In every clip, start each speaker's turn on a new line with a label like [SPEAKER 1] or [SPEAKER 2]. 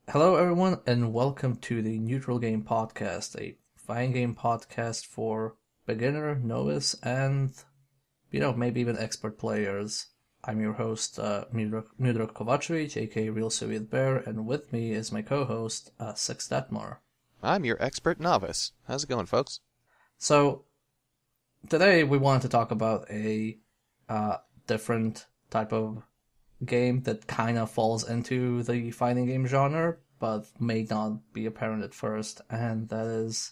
[SPEAKER 1] Hello, everyone, and welcome to the Neutral Game Podcast, a fighting game podcast for beginner, novice, and maybe even expert players. I'm your host, Miodrag Kovacevic, aka Real Soviet Bear, and with me is my co-host, Six Detmar.
[SPEAKER 2] I'm your expert novice. How's it going, folks?
[SPEAKER 1] So today we want to talk about a different type of game that kind of falls into the fighting game genre, but may not be apparent at first, and that is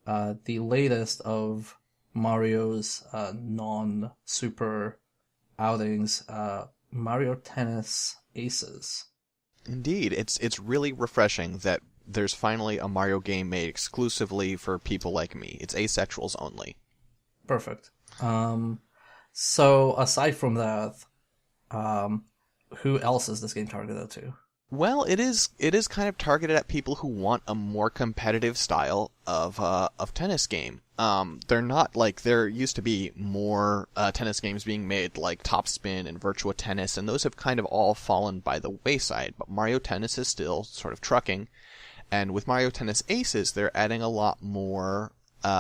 [SPEAKER 1] the latest of Mario's non-super outings, Mario Tennis Aces.
[SPEAKER 2] Indeed, it's really refreshing that there's finally a Mario game made exclusively for people like me. It's asexuals only.
[SPEAKER 1] Perfect. So aside from that, um, who else is this game targeted to?
[SPEAKER 2] Well, it is kind of targeted at people who want a more competitive style of tennis game. They're not like there used to be more tennis games being made like Top Spin and Virtua Tennis, and those have kind of all fallen by the wayside. But Mario Tennis is still sort of trucking, and with Mario Tennis Aces, they're adding a lot more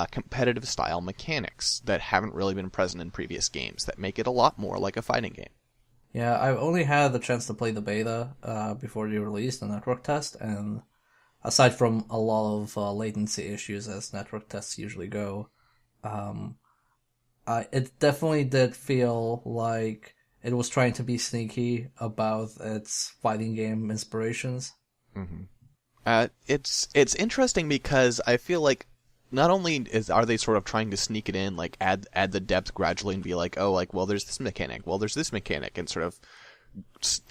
[SPEAKER 2] competitive style mechanics that haven't really been present in previous games that make it a lot more like a fighting game.
[SPEAKER 1] Yeah, I've only had the chance to play the beta before they released the network test, and aside from a lot of latency issues as network tests usually go, um, it definitely did feel like it was trying to be sneaky about its fighting game inspirations.
[SPEAKER 2] hmm it's interesting because I feel like not only are they sort of trying to sneak it in, like add the depth gradually and be like, oh, like well, there's this mechanic, well, there's this mechanic, and sort of,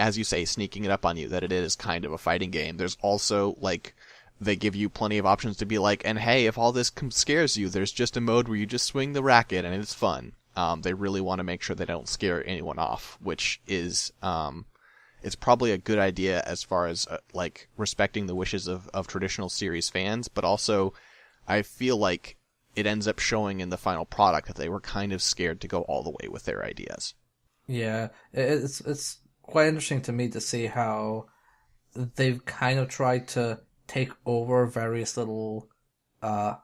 [SPEAKER 2] as you say, sneaking it up on you that it is kind of a fighting game. There's also like they give you plenty of options to be like, and hey, if all this scares you, there's just a mode where you just swing the racket and it's fun. They really want to make sure they don't scare anyone off, which is it's probably a good idea as far as like respecting the wishes of traditional series fans, but also I feel like it ends up showing in the final product that they were kind of scared to go all the way with their ideas.
[SPEAKER 1] Yeah, it's quite interesting to me to see how they've kind of tried to take over various little uh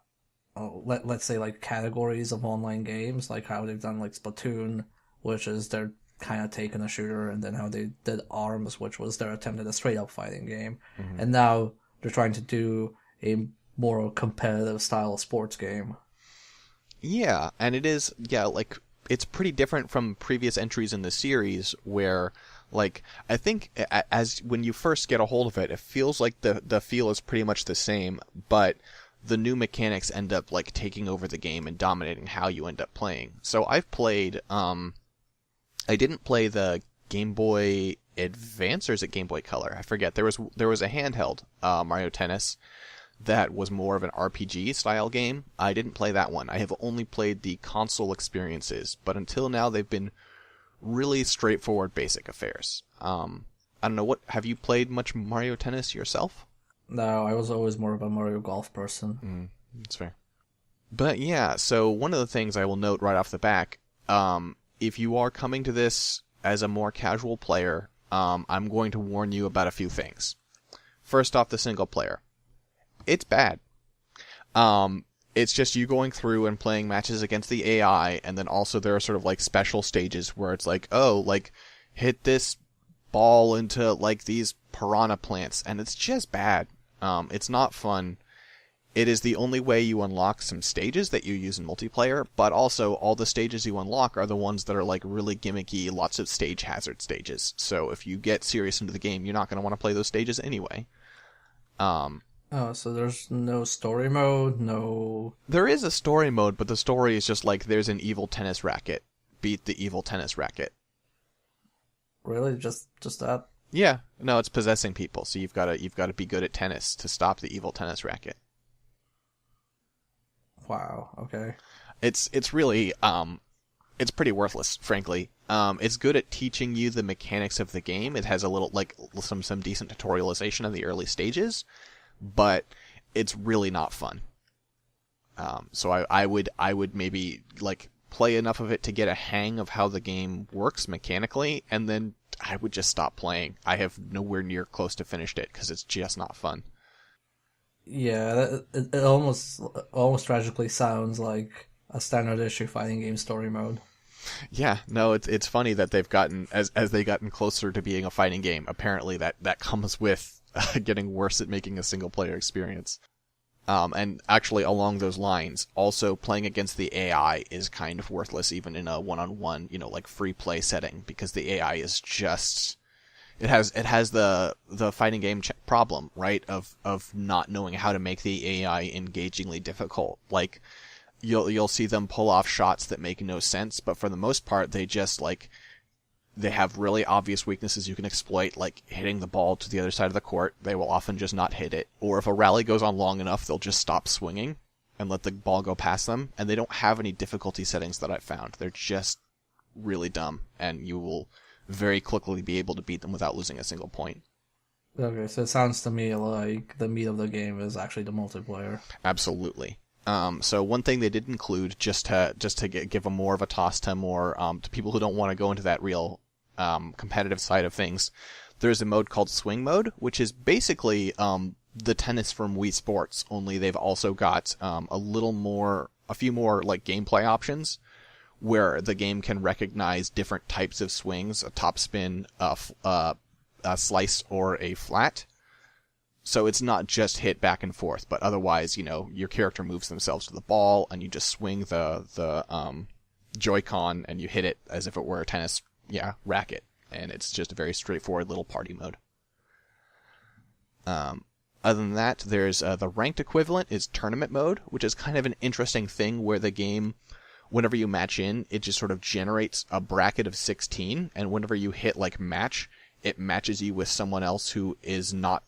[SPEAKER 1] let's say like categories of online games, like how they've done like Splatoon, which is their kind of take on a shooter, and then how they did Arms, which was their attempt at a straight up fighting game,
[SPEAKER 2] hmm
[SPEAKER 1] and now they're trying to do a more competitive style of sports game.
[SPEAKER 2] Yeah, and it is, yeah, like it's pretty different from previous entries in the series where like I think as when you first get a hold of it, it feels like the feel is pretty much the same, but the new mechanics end up like taking over the game and dominating how you end up playing. So I've played I didn't play the Game Boy Advance, or is it Game Boy Color? I forget. There was a handheld Mario Tennis that was more of an RPG style game. I didn't play that one. I have only played the console experiences, but until now they've been really straightforward basic affairs. I don't know, what have you played much Mario Tennis yourself?
[SPEAKER 1] No, I was always more of a Mario Golf person.
[SPEAKER 2] That's fair. But yeah, so one of the things I will note right off the back, if you are coming to this as a more casual player, I'm going to warn you about a few things. First off, the single player. It's bad. It's just you going through and playing matches against the AI, and then also there are sort of like special stages where it's like, oh, like hit this ball into like these piranha plants, and it's just bad. It's not fun. It is the only way you unlock some stages that you use in multiplayer, but also all the stages you unlock are the ones that are like really gimmicky, lots of stage hazard stages. So if you get serious into the game, you're not going to want to play those stages anyway. Um,
[SPEAKER 1] Oh, so there's no story mode, no.
[SPEAKER 2] there is a story mode, but the story is just like there's an evil tennis racket. Beat the evil tennis racket.
[SPEAKER 1] Really, just that?
[SPEAKER 2] Yeah, no, it's possessing people, so you've got to be good at tennis to stop the evil tennis racket.
[SPEAKER 1] Wow. Okay.
[SPEAKER 2] It's really it's pretty worthless, frankly. It's good at teaching you the mechanics of the game. It has a little like some decent tutorialization of the early stages, but it's really not fun. So I would maybe like play enough of it to get a hang of how the game works mechanically, and then I would just stop playing. I have nowhere near close to finished it because it's just not fun.
[SPEAKER 1] Yeah, it almost tragically sounds like a standard issue fighting game story mode.
[SPEAKER 2] Yeah, no, it's funny that they've gotten as they gotten closer to being a fighting game. Apparently, that comes with getting worse at making a single player experience. And actually, along those lines, also playing against the AI is kind of worthless, even in a one-on-one, like free play setting, because the AI is just it has the fighting game problem, right? Of not knowing how to make the AI engagingly difficult. Like you'll see them pull off shots that make no sense, but for the most part, they just they have really obvious weaknesses you can exploit, like hitting the ball to the other side of the court. They will often just not hit it. Or if a rally goes on long enough, they'll just stop swinging and let the ball go past them. And they don't have any difficulty settings that I've found. They're just really dumb, and you will very quickly be able to beat them without losing a single point.
[SPEAKER 1] Okay, so it sounds to me like the meat of the game is actually the multiplayer.
[SPEAKER 2] Absolutely. So one thing they did include, just to give a more of a toss to more to people who don't want to go into that real competitive side of things, there's a mode called Swing Mode, which is basically the tennis from Wii Sports, only they've also got a few more like gameplay options, where the game can recognize different types of swings: a topspin, a slice, or a flat. So it's not just hit back and forth, but otherwise, your character moves themselves to the ball, and you just swing the Joy-Con, and you hit it as if it were a tennis racket. And it's just a very straightforward little party mode. Other than that, there's the ranked equivalent is tournament mode, which is kind of an interesting thing where the game, whenever you match in, it just sort of generates a bracket of 16, and whenever you hit match, it matches you with someone else who is not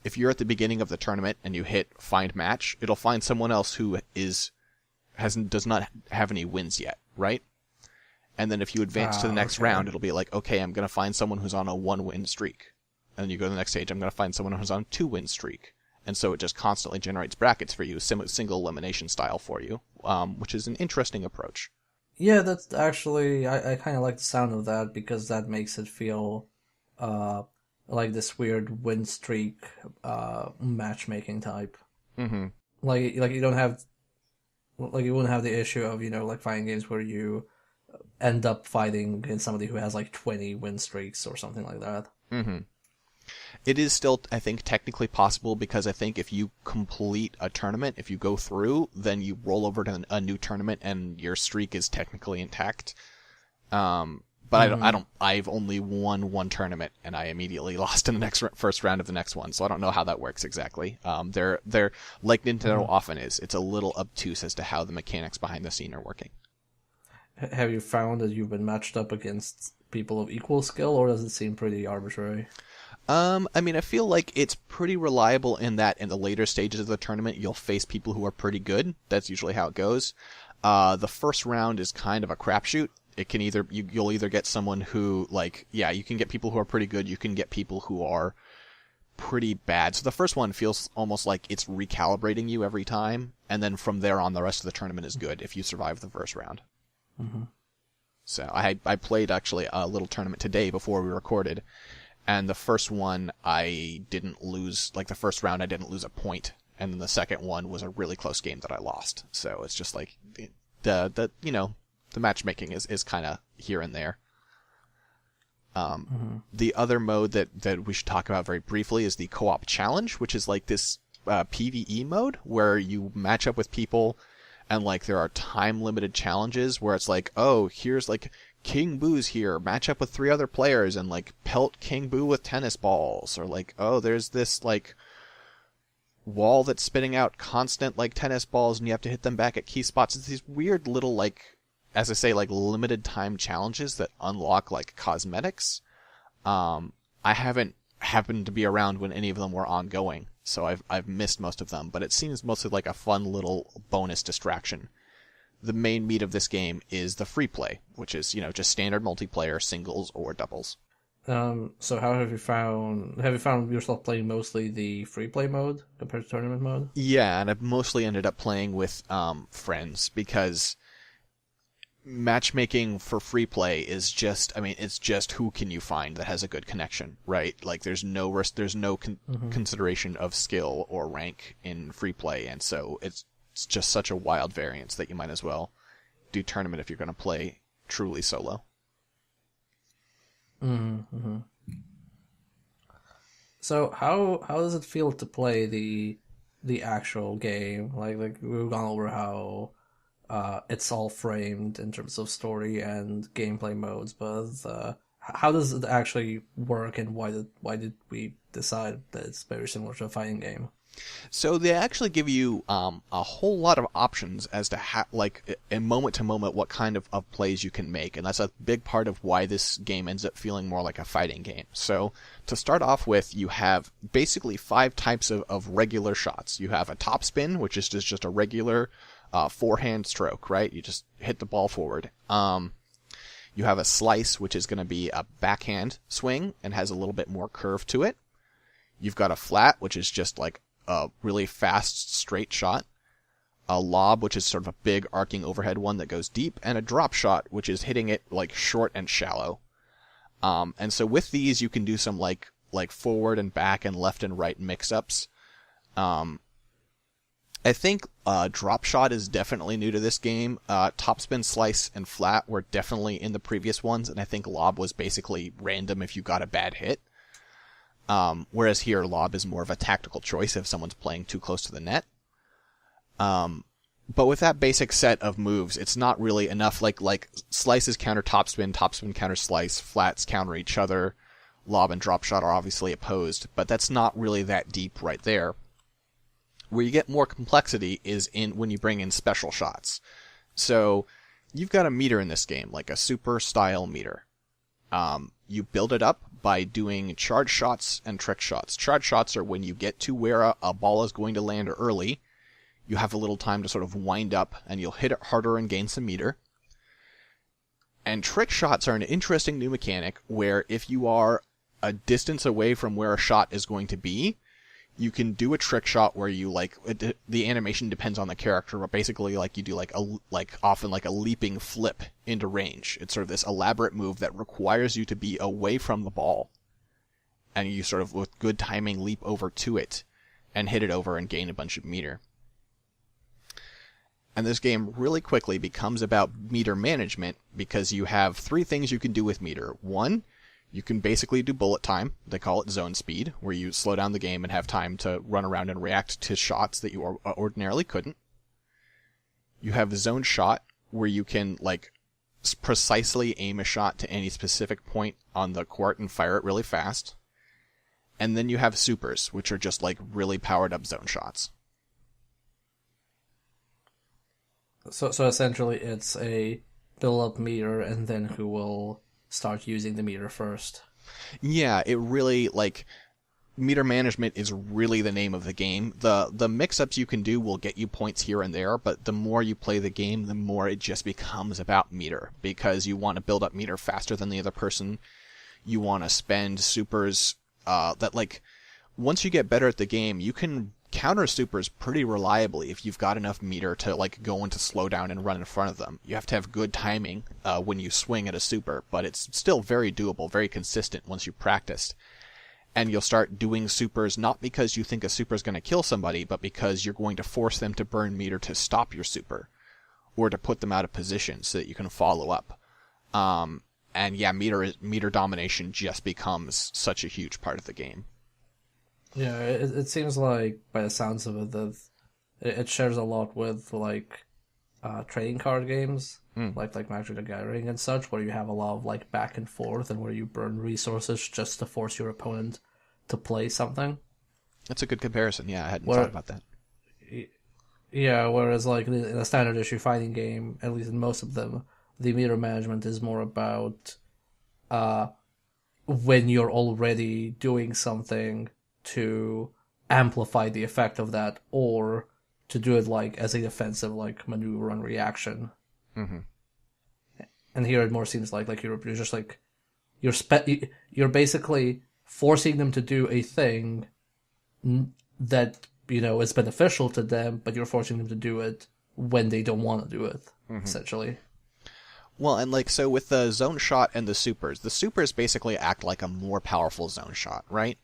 [SPEAKER 2] if you're at the beginning of the tournament and you hit find match, it'll find someone else who does not have any wins yet, right? And then if you advance to the next round, it'll be okay, I'm going to find someone who's on a 1-win streak. And then you go to the next stage, I'm going to find someone who's on a 2-win streak. And so it just constantly generates brackets for you, single elimination style for you, which is an interesting approach.
[SPEAKER 1] Yeah, that's actually, I kind of like the sound of that, because that makes it feel like this weird win streak matchmaking type.
[SPEAKER 2] Mm-hmm.
[SPEAKER 1] Like you don't have, you wouldn't have the issue of fighting games where you end up fighting against somebody who has 20 win streaks or something like that.
[SPEAKER 2] Mm-hmm. It is still, I think, technically possible, because I think if you complete a tournament, if you go through, then you roll over to a new tournament and your streak is technically intact. But I've only won one tournament, and I immediately lost in the first round of the next one, so I don't know how that works exactly. They're like Nintendo often is. It's a little obtuse as to how the mechanics behind the scene are working.
[SPEAKER 1] Have you found that you've been matched up against people of equal skill, or does it seem pretty arbitrary?
[SPEAKER 2] I feel like it's pretty reliable in that in the later stages of the tournament, you'll face people who are pretty good. That's usually how it goes. The first round is kind of a crapshoot. It can you'll either get someone who you can get people who are pretty good, you can get people who are pretty bad. So the first one feels almost like it's recalibrating you every time, and then from there on, the rest of the tournament is good if you survive the first round.
[SPEAKER 1] Mm-hmm.
[SPEAKER 2] So I played actually a little tournament today before we recorded, and the first one I didn't lose, the first round I didn't lose a point, and then the second one was a really close game that I lost. So it's just the matchmaking is kind of here and there. The other mode that we should talk about very briefly is the co-op challenge, which is this PvE mode where you match up with people, and there are time-limited challenges where it's here's King Boo's here, match up with 3 other players and pelt King Boo with tennis balls, or there's this wall that's spitting out constant tennis balls and you have to hit them back at key spots. It's these weird little as I say, limited time challenges that unlock cosmetics. I haven't happened to be around when any of them were ongoing, so I've missed most of them, but it seems mostly like a fun little bonus distraction. The main meat of this game is the free play, which is, just standard multiplayer, singles or doubles.
[SPEAKER 1] So how have you found yourself playing mostly the free play mode compared to tournament mode?
[SPEAKER 2] Yeah, and I've mostly ended up playing with friends, because matchmaking for free play is just, I mean, it's just who can you find that has a good connection, right? Like there's no risk, there's no consideration of skill or rank in free play, and so it's just such a wild variance that you might as well do tournament if you're going to play truly solo.
[SPEAKER 1] Mm-hmm. So how does it feel to play the actual game? Like we've gone over how it's all framed in terms of story and gameplay modes, but how does it actually work, and why did we decide that it's very similar to a fighting game?
[SPEAKER 2] So they actually give you a whole lot of options as to like in moment to moment what kind of plays you can make, and that's a big part of why this game ends up feeling more like a fighting game. So to start off with, you have basically 5 types of regular shots. You have a top spin, which is just a regular forehand stroke, right? You just hit the ball forward. You have a slice, which is going to be a backhand swing and has a little bit more curve to it. You've got a flat, which is just like a really fast, straight shot. A lob, which is sort of a big arcing overhead one that goes deep. And a drop shot, which is hitting it like short and shallow. And so with these, you can do some like forward and back and left and right mix-ups. I think drop shot is definitely new to this game. Topspin, slice, and flat were definitely in the previous ones, and I think lob was basically random if you got a bad hit. Whereas here, lob is more of a tactical choice if someone's playing too close to the net. But with that basic set of moves, it's not really enough. Like slices counter topspin counter slice, flats counter each other. Lob and drop shot are obviously opposed, but that's not really that deep right there. Where you get more complexity is in when you bring in special shots. So you've got a meter in this game, like a super style meter. You build it up by doing charge shots and trick shots. Charge shots are when you get to where a ball is going to land early. You have a little time to sort of wind up, and you'll hit it harder and gain some meter. And trick shots are an interesting new mechanic where if you are a distance away from where a shot is going to be, you can do a trick shot where you the animation depends on the character, but basically you do often a leaping flip into range. It's sort of this elaborate move that requires you to be away from the ball, and you sort of with good timing leap over to it and hit it over and gain a bunch of meter. And this game really quickly becomes about meter management because you have 3 things you can do with meter. 1, you can basically do bullet time. They call it zone speed, where you slow down the game and have time to run around and react to shots that you ordinarily couldn't. You have zone shot, where you can precisely aim a shot to any specific point on the court and fire it really fast. And then you have supers, which are just really powered up zone shots.
[SPEAKER 1] So essentially, it's a build-up meter, and then who will start using the meter first.
[SPEAKER 2] Yeah, it really, meter management is really the name of the game. The mix-ups you can do will get you points here and there, but the more you play the game, the more it just becomes about meter, because you want to build up meter faster than the other person. You want to spend supers once you get better at the game, you can counter supers pretty reliably if you've got enough meter to go into slow down and run in front of them. You have to have good timing when you swing at a super, but it's still very doable, very consistent once you practiced. And you'll start doing supers not because you think a super is going to kill somebody, but because you're going to force them to burn meter to stop your super, or to put them out of position so that you can follow up. And yeah, meter domination just becomes such a huge part of the game.
[SPEAKER 1] Yeah, it seems like, by the sounds of it, that it shares a lot with trading card games, like Magic the Gathering and such, where you have a lot of back and forth, and where you burn resources just to force your opponent to play something.
[SPEAKER 2] That's a good comparison. Yeah, I hadn't thought about that.
[SPEAKER 1] Yeah, whereas in a standard issue fighting game, at least in most of them, the meter management is more about when you're already doing something to amplify the effect of that, or to do it as a defensive maneuver and reaction.
[SPEAKER 2] Mm-hmm.
[SPEAKER 1] And here it more seems like you're just you're basically forcing them to do a thing that is beneficial to them, but you're forcing them to do it when they don't want to do it, essentially.
[SPEAKER 2] Well, and like so with the zone shot and the supers basically act like a more powerful zone shot, right?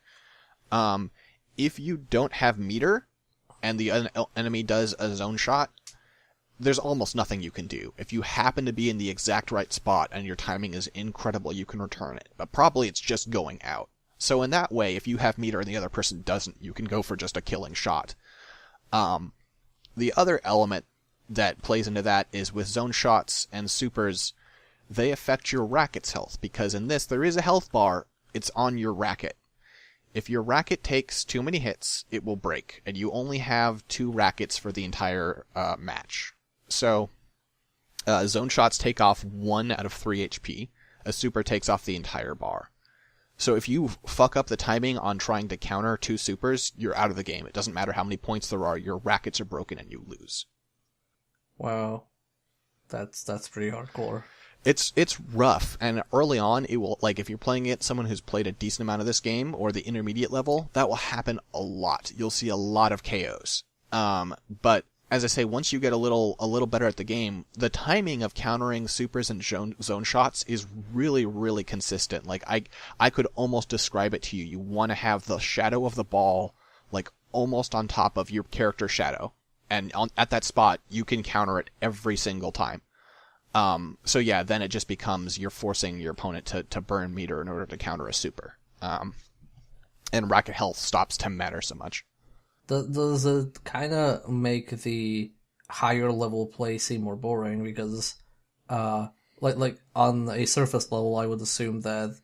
[SPEAKER 2] If you don't have meter and the enemy does a zone shot, there's almost nothing you can do. If you happen to be in the exact right spot and your timing is incredible, you can return it. But probably it's just going out. So in that way, if you have meter and the other person doesn't, you can go for just a killing shot. The other element that plays into that is with zone shots and supers, they affect your racket's health, because in this there is a health bar, it's on your racket. If your racket takes too many hits, it will break, and you only have 2 rackets for the entire match. So, zone shots take off 1 out of 3 HP, a super takes off the entire bar. So if you fuck up the timing on trying to counter 2 supers, you're out of the game. It doesn't matter how many points there are, your rackets are broken and you lose.
[SPEAKER 1] Wow. That's pretty hardcore.
[SPEAKER 2] It's rough, and early on, it will, like, if you're playing it, someone who's played a decent amount of this game, or the intermediate level, that will happen a lot. You'll see a lot of KOs. But, as I say, once you get a little better at the game, the timing of countering supers and zone shots is really, really consistent. Like, I could almost describe it to you. You want to have the shadow of the ball, like, almost on top of your character's shadow. And at that spot, you can counter it every single time. So yeah, then it just becomes you're forcing your opponent to burn meter in order to counter a super. And racket health stops to matter so much.
[SPEAKER 1] Does it kind of make the higher level play seem more boring? Because, like on a surface level, I would assume that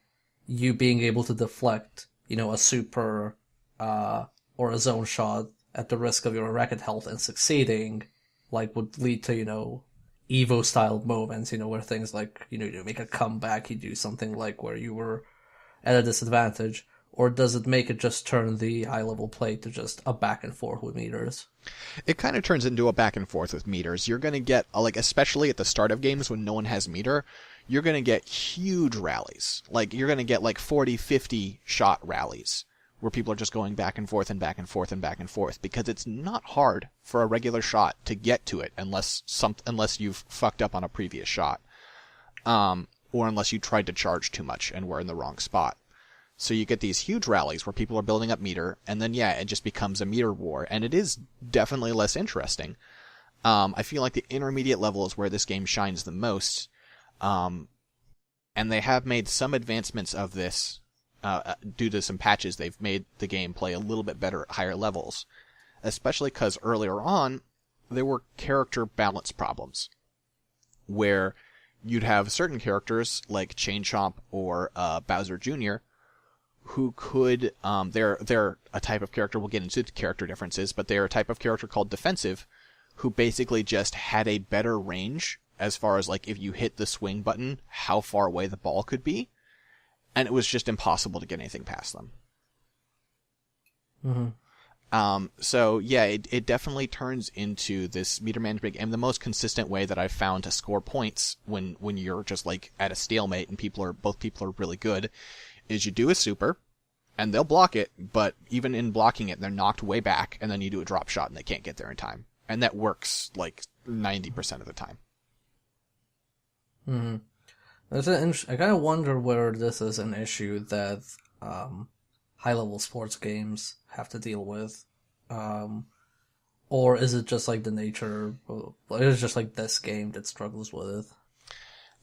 [SPEAKER 1] you being able to deflect, a super, or a zone shot at the risk of your racket health and succeeding, like, would lead to, Evo-style moments, where things like, you make a comeback, you do something like where you were at a disadvantage, or does it make it just turn the high-level play to just a back and forth with meters?
[SPEAKER 2] It kind of turns into a back and forth with meters. You're going to get, like, especially at the start of games when no one has meter, you're going to get huge rallies. Like, you're going to get, like, 40, 50 shot rallies, where people are just going back and forth and back and forth and back and forth, because it's not hard for a regular shot to get to it unless you've fucked up on a previous shot, or unless you tried to charge too much and were in the wrong spot. So you get these huge rallies where people are building up meter, and then it just becomes a meter war, and it is definitely less interesting. I feel like the intermediate level is where this game shines the most, and they have made some advancements of this. Due to some patches, they've made the game play a little bit better at higher levels. Especially because earlier on, there were character balance problems. Where you'd have certain characters, like Chain Chomp or Bowser Jr., who could, they're a type of character, we'll get into the character differences, but they're a type of character called defensive, who basically just had a better range, as far as, like, if you hit the swing button, how far away the ball could be. And it was just impossible to get anything past them.
[SPEAKER 1] Mm-hmm.
[SPEAKER 2] So yeah, it definitely turns into this meter management game. The most consistent way that I've found to score points when you're just, like, at a stalemate and both people are really good is you do a super and they'll block it, but even in blocking it, they're knocked way back, and then you do a drop shot and they can't get there in time. And that works like 90% of the time.
[SPEAKER 1] Mm-hmm. I kind of wonder whether this is an issue that high-level sports games have to deal with, or is it just like the nature? It's just like this game that struggles with it.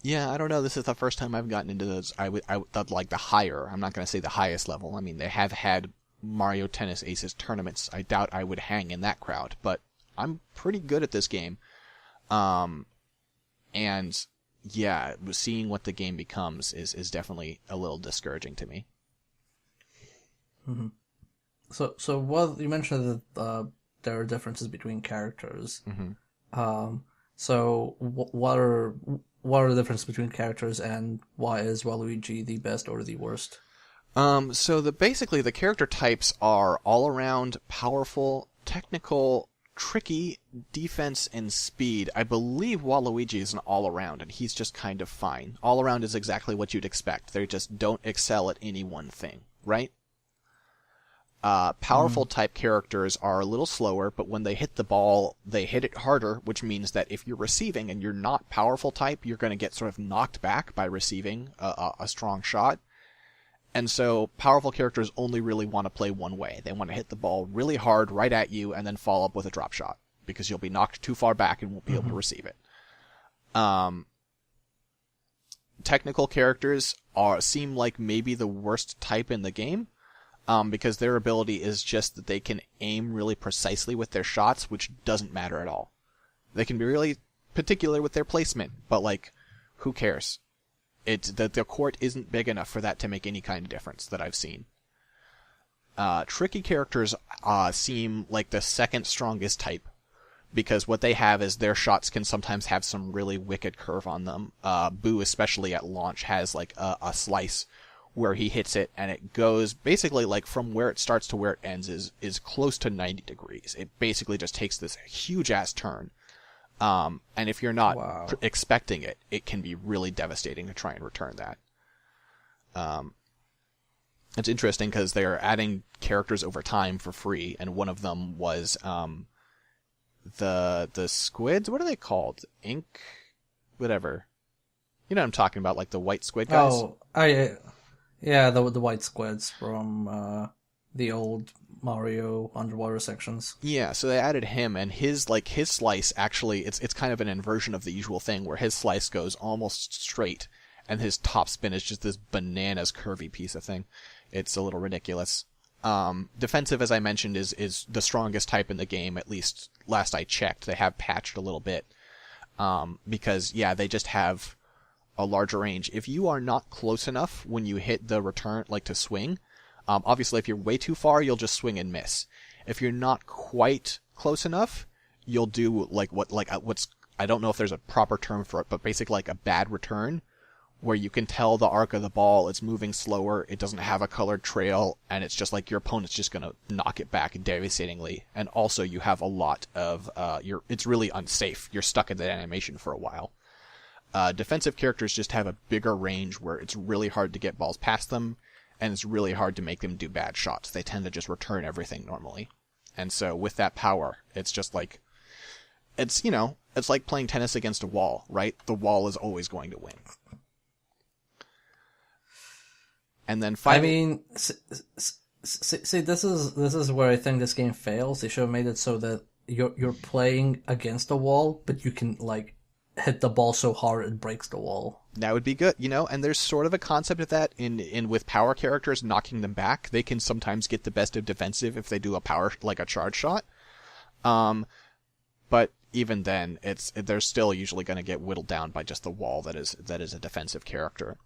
[SPEAKER 2] Yeah, I don't know. This is the first time I've gotten into those. I would like the higher. I'm not going to say the highest level. I mean, they have had Mario Tennis Aces tournaments. I doubt I would hang in that crowd, but I'm pretty good at this game. And yeah, seeing what the game becomes is definitely a little discouraging to me.
[SPEAKER 1] Mm-hmm. So what you mentioned that there are differences between characters.
[SPEAKER 2] Mm-hmm.
[SPEAKER 1] So what are the differences between characters, and why is Waluigi the best or the worst?
[SPEAKER 2] So basically the character types are all around powerful, technical, tricky, defense, and speed. I believe Waluigi is an all-around, and he's just kind of fine. All-around is exactly what you'd expect. They just don't excel at any one thing, right? Powerful type characters are a little slower, but when they hit the ball, they hit it harder, which means that if you're receiving and you're not powerful type, you're going to get sort of knocked back by receiving a strong shot. And so powerful characters only really want to play one way. They want to hit the ball really hard right at you and then follow up with a drop shot, because you'll be knocked too far back and won't be able to receive it. Technical characters seem like maybe the worst type in the game. Because their ability is just that they can aim really precisely with their shots, which doesn't matter at all. They can be really particular with their placement, but like, who cares? It's that the court isn't big enough for that to make any kind of difference that I've seen. Tricky characters seem like the second strongest type, because what they have is their shots can sometimes have some really wicked curve on them. Boo, especially at launch, has like a slice where he hits it, and it goes basically like from where it starts to where it ends is close to 90 degrees. It basically just takes this huge ass turn. And if you're not expecting it, it can be really devastating to try and return that. It's interesting because they're adding characters over time for free, and one of them was the squids. What are they called? Ink, whatever. You know what I'm talking about, like the white squid guys.
[SPEAKER 1] Yeah, the white squids from the old Mario underwater sections.
[SPEAKER 2] Yeah, so they added him, and his slice actually it's kind of an inversion of the usual thing where his slice goes almost straight, and his top spin is just this bananas curvy piece of thing. It's a little ridiculous. Defensive, as I mentioned, is the strongest type in the game. At least last I checked, they have patched a little bit because they just have a larger range. If you are not close enough when you hit the return, like to swing, obviously if you're way too far, you'll just swing and miss. If you're not quite close enough, you'll do what's I don't know if there's a proper term for it, but basically like a bad return, where you can tell the arc of the ball, it's moving slower, it doesn't have a colored trail, and it's just like your opponent's just gonna knock it back devastatingly. And also you have a lot of it's really unsafe. You're stuck in that animation for a while. Defensive characters just have a bigger range where it's really hard to get balls past them, and it's really hard to make them do bad shots. They tend to just return everything normally. And so with that power, it's just like, it's like playing tennis against a wall, right? The wall is always going to win. And then
[SPEAKER 1] finally, see, this is where I think this game fails. They should have made it so that you're playing against a wall, but you can like hit the ball so hard it breaks the wall.
[SPEAKER 2] That would be good, and there's sort of a concept of that in with power characters knocking them back. They can sometimes get the best of defensive if they do a power, like a charge shot. But even then, they're still usually going to get whittled down by just the wall that is a defensive character.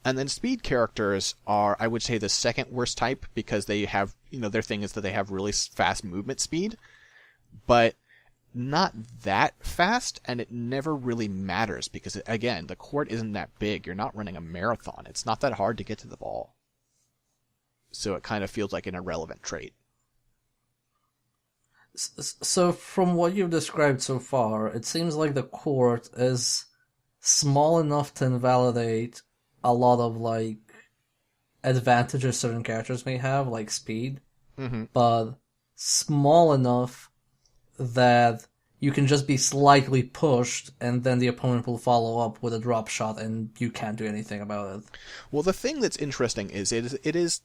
[SPEAKER 2] And then speed characters are, I would say, the second worst type, because they have, their thing is that they have really fast movement speed, but not that fast, and it never really matters because, again, the court isn't that big. You're not running a marathon. It's not that hard to get to the ball. So it kind of feels like an irrelevant trait.
[SPEAKER 1] So from what you've described so far, it seems like the court is small enough to invalidate a lot of, like, advantages certain characters may have, like speed, but small enough that you can just be slightly pushed, and then the opponent will follow up with a drop shot, and you can't do anything about it.
[SPEAKER 2] Well, the thing that's interesting is it is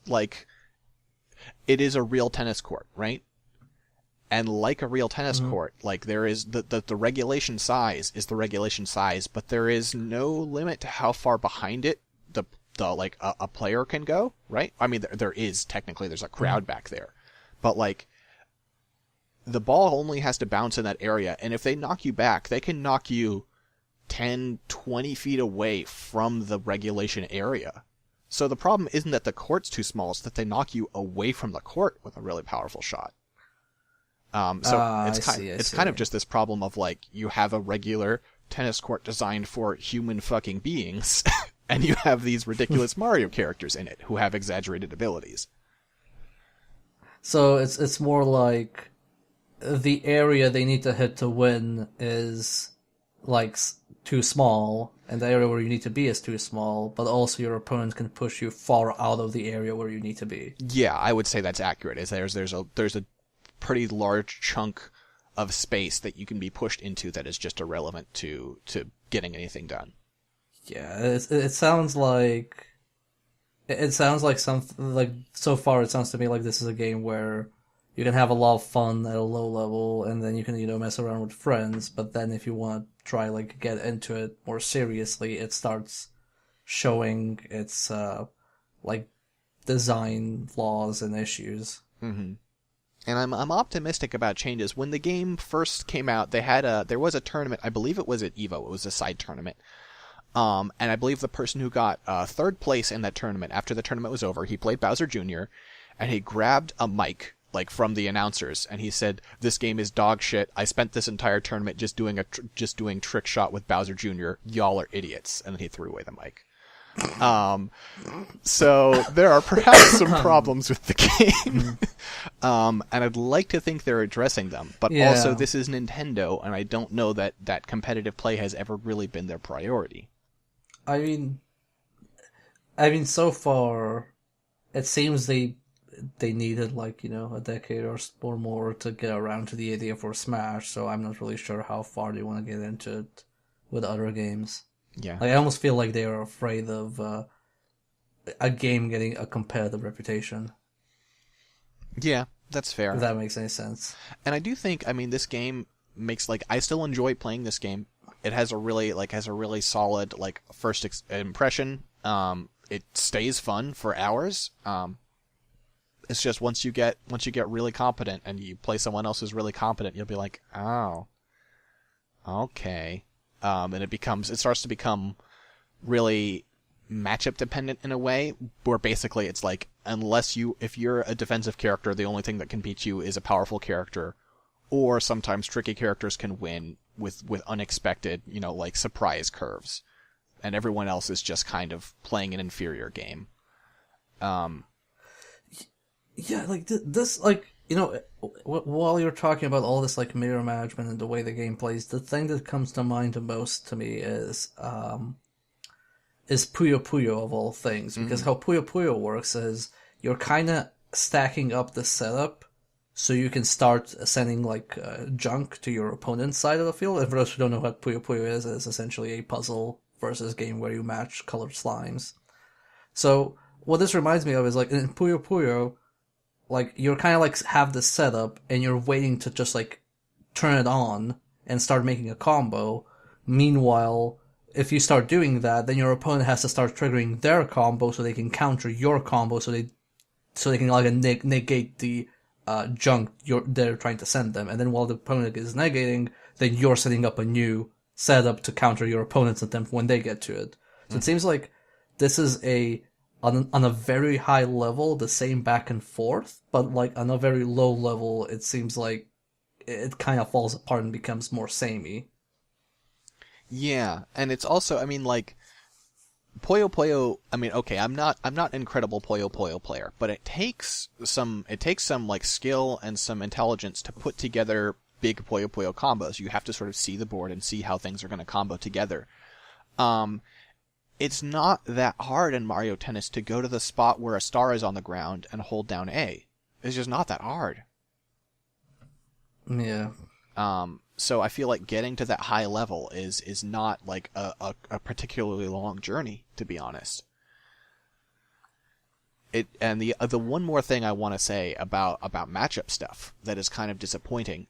[SPEAKER 2] a real tennis court, right? And like a real tennis court, like there is the regulation size is the regulation size, but there is no limit to how far behind it a player can go, right? I mean, there is technically, there's a crowd back there, but like the ball only has to bounce in that area, and if they knock you back, they can knock you 10, 20 feet away from the regulation area. So the problem isn't that the court's too small, it's that they knock you away from the court with a really powerful shot. It's kind of just this problem of like, you have a regular tennis court designed for human fucking beings, and you have these ridiculous Mario characters in it who have exaggerated abilities.
[SPEAKER 1] So it's more like the area they need to hit to win is like too small, and the area where you need to be is too small, but also your opponent can push you far out of the area where you need to be.
[SPEAKER 2] Yeah, I would say that's accurate. Is there's a pretty large chunk of space that you can be pushed into that is just irrelevant to getting anything done.
[SPEAKER 1] Yeah, it sounds like something like, so far it sounds to me like this is a game where you can have a lot of fun at a low level, and then you can, mess around with friends, but then if you want to try, like, get into it more seriously, it starts showing its, like, design flaws and issues.
[SPEAKER 2] Mm-hmm. And I'm optimistic about changes. When the game first came out, there was a tournament, I believe it was at EVO, it was a side tournament. And I believe the person who got third place in that tournament, after the tournament was over, he played Bowser Jr., and he grabbed a mic, like, from the announcers, and he said, "This game is dog shit. I spent this entire tournament just doing trick shot with Bowser Jr. Y'all are idiots." And then he threw away the mic. So there are perhaps some problems with the game. And I'd like to think they're addressing them, but also this is Nintendo, and I don't know that competitive play has ever really been their priority.
[SPEAKER 1] I mean, so far, it seems they needed, like, a decade or more to get around to the idea for Smash, so I'm not really sure how far they want to get into it with other games.
[SPEAKER 2] Yeah.
[SPEAKER 1] Like, I almost feel like they are afraid of a game getting a competitive reputation.
[SPEAKER 2] Yeah, that's fair.
[SPEAKER 1] If that makes any sense.
[SPEAKER 2] And I do think, this game makes, like, I still enjoy playing this game. It has a really solid, like, first impression. It stays fun for hours. It's just once you get really competent and you play someone else who's really competent, you'll be like, oh, okay. And it starts to become really matchup dependent in a way, where basically it's like, if you're a defensive character, the only thing that can beat you is a powerful character, or sometimes tricky characters can win with unexpected, like, surprise curves, and everyone else is just kind of playing an inferior game.
[SPEAKER 1] Yeah, like, this, like, while you're talking about all this, like, mirror management and the way the game plays, the thing that comes to mind the most to me is Puyo Puyo, of all things. Because how Puyo Puyo works is you're kind of stacking up the setup so you can start sending, like, junk to your opponent's side of the field. And for those who don't know what Puyo Puyo is, it's essentially a puzzle versus game where you match colored slimes. So what this reminds me of is, like, in Puyo Puyo, like, you're kind of, like, have this setup, and you're waiting to just, like, turn it on and start making a combo. Meanwhile, if you start doing that, then your opponent has to start triggering their combo so they can counter your combo, so they can, like, negate the junk they're trying to send them. And then while the opponent is negating, then you're setting up a new setup to counter your opponent's attempt when they get to it. So it seems like this is on a very high level, the same back and forth, but, like, on a very low level, it seems like it kind of falls apart and becomes more samey.
[SPEAKER 2] Yeah, and it's also, like, Puyo Puyo, okay, I'm not an incredible Puyo Puyo player, but it takes some like skill and some intelligence to put together big Puyo Puyo combos. You have to sort of see the board and see how things are going to combo together. It's not that hard in Mario Tennis to go to the spot where a star is on the ground and hold down A. It's just not that hard.
[SPEAKER 1] Yeah.
[SPEAKER 2] So I feel like getting to that high level is not, like, a particularly long journey, to be honest. And the one more thing I want to say about matchup stuff that is kind of disappointing,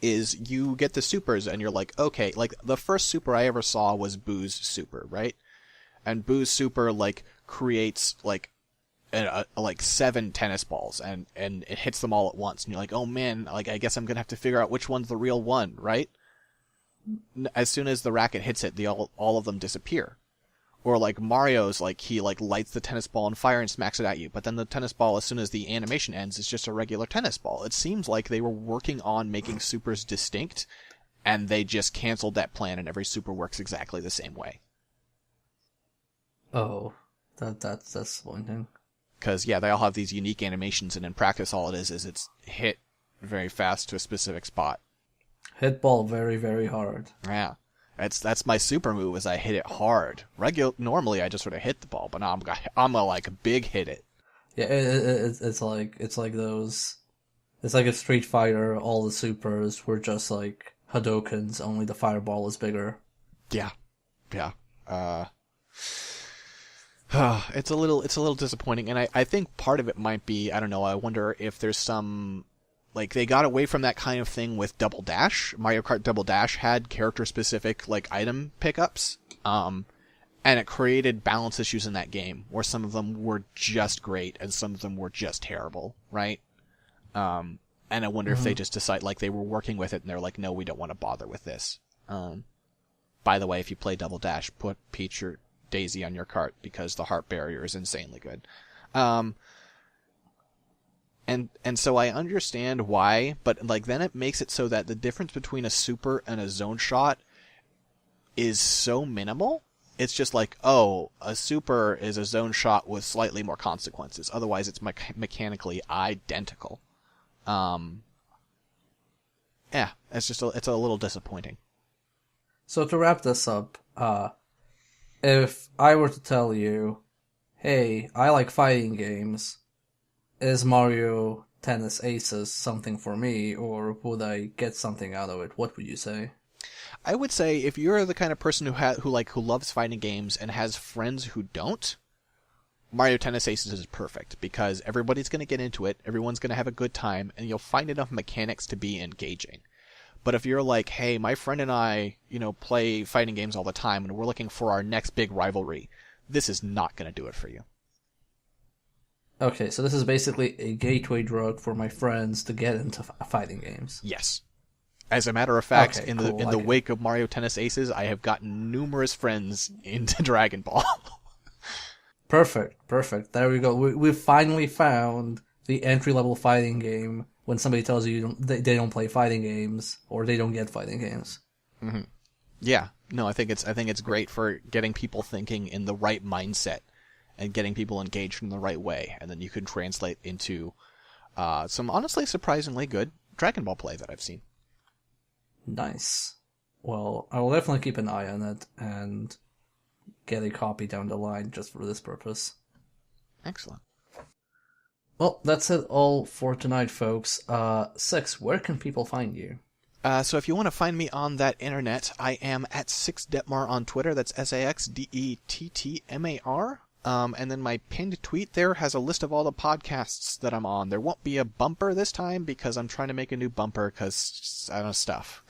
[SPEAKER 2] is you get the supers and you're like, okay, like, the first super I ever saw was Boo's super, right? And Boo's super, like, creates, like, like 7 tennis balls and it hits them all at once, and you're like, oh man, like, I guess I'm gonna have to figure out which one's the real one, right? As soon as the racket hits it, all of them disappear. Or, like, Mario's, like, he, like, lights the tennis ball on fire and smacks it at you, but then the tennis ball, as soon as the animation ends, is just a regular tennis ball. It seems like they were working on making supers distinct, and they just canceled that plan, and every super works exactly the same way.
[SPEAKER 1] Oh, that's disappointing.
[SPEAKER 2] Because, yeah, they all have these unique animations, and in practice all it is it's hit very fast to a specific spot.
[SPEAKER 1] Hit ball very, very hard.
[SPEAKER 2] Yeah. That's my super move, is I hit it hard. Normally I just sort of hit the ball, but now I'm a like big hit it.
[SPEAKER 1] Yeah, it's like those. It's like a Street Fighter. All the supers were just like Hadokens, only the fireball is bigger.
[SPEAKER 2] Yeah, yeah. It's a little disappointing, and I think part of it might be, I don't know. I wonder if there's some, like, they got away from that kind of thing with Double Dash. Mario Kart Double Dash had character specific like item pickups, and it created balance issues in that game where some of them were just great and some of them were just terrible, right? And I wonder if they just decide, like, they were working with it and they're like, no, we don't want to bother with this. By the way, if you play Double Dash, put Peach or Daisy on your cart because the heart barrier is insanely good. And so I understand why, but like then it makes it so that the difference between a super and a zone shot is so minimal. It's just like, oh, a super is a zone shot with slightly more consequences. Otherwise, it's mechanically identical. Yeah, it's a little disappointing.
[SPEAKER 1] So to wrap this up, if I were to tell you, hey, I like fighting games, is Mario Tennis Aces something for me, or would I get something out of it? What would you say?
[SPEAKER 2] I would say if you're the kind of person who loves fighting games and has friends who don't, Mario Tennis Aces is perfect because everybody's going to get into it, everyone's going to have a good time, and you'll find enough mechanics to be engaging. But if you're like, hey, my friend and I, play fighting games all the time and we're looking for our next big rivalry, this is not going to do it for you.
[SPEAKER 1] Okay, so this is basically a gateway drug for my friends to get into fighting games.
[SPEAKER 2] Yes. As a matter of fact,
[SPEAKER 1] Okay,
[SPEAKER 2] in
[SPEAKER 1] cool,
[SPEAKER 2] the wake of Mario Tennis Aces, I have gotten numerous friends into Dragon Ball.
[SPEAKER 1] Perfect. There we go. We've finally found the entry-level fighting game when somebody tells you they don't play fighting games or they don't get fighting games.
[SPEAKER 2] Mm-hmm. Yeah. No, I think it's great for getting people thinking in the right mindset and getting people engaged in the right way, and then you can translate into some honestly surprisingly good Dragon Ball play that I've seen.
[SPEAKER 1] Nice. Well, I will definitely keep an eye on it and get a copy down the line just for this purpose.
[SPEAKER 2] Excellent.
[SPEAKER 1] Well, that's it all for tonight, folks. Six, where can people find you?
[SPEAKER 2] So if you want to find me on that internet, I am at SixDetmar on Twitter. That's SAXDETTMAR. And then my pinned tweet there has a list of all the podcasts that I'm on. There won't be a bumper this time because I'm trying to make a new bumper because, I don't know, stuff.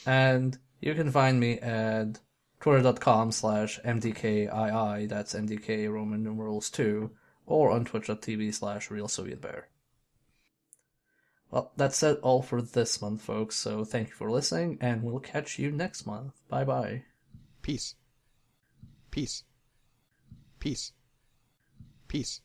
[SPEAKER 1] And you can find me at twitter.com/MDKII, that's MDK Roman numerals 2, or on twitch.tv/RealSovietBear. Well, that's it all for this month, folks, so thank you for listening, and we'll catch you next month. Bye-bye.
[SPEAKER 2] Peace. Peace. Peace. Peace.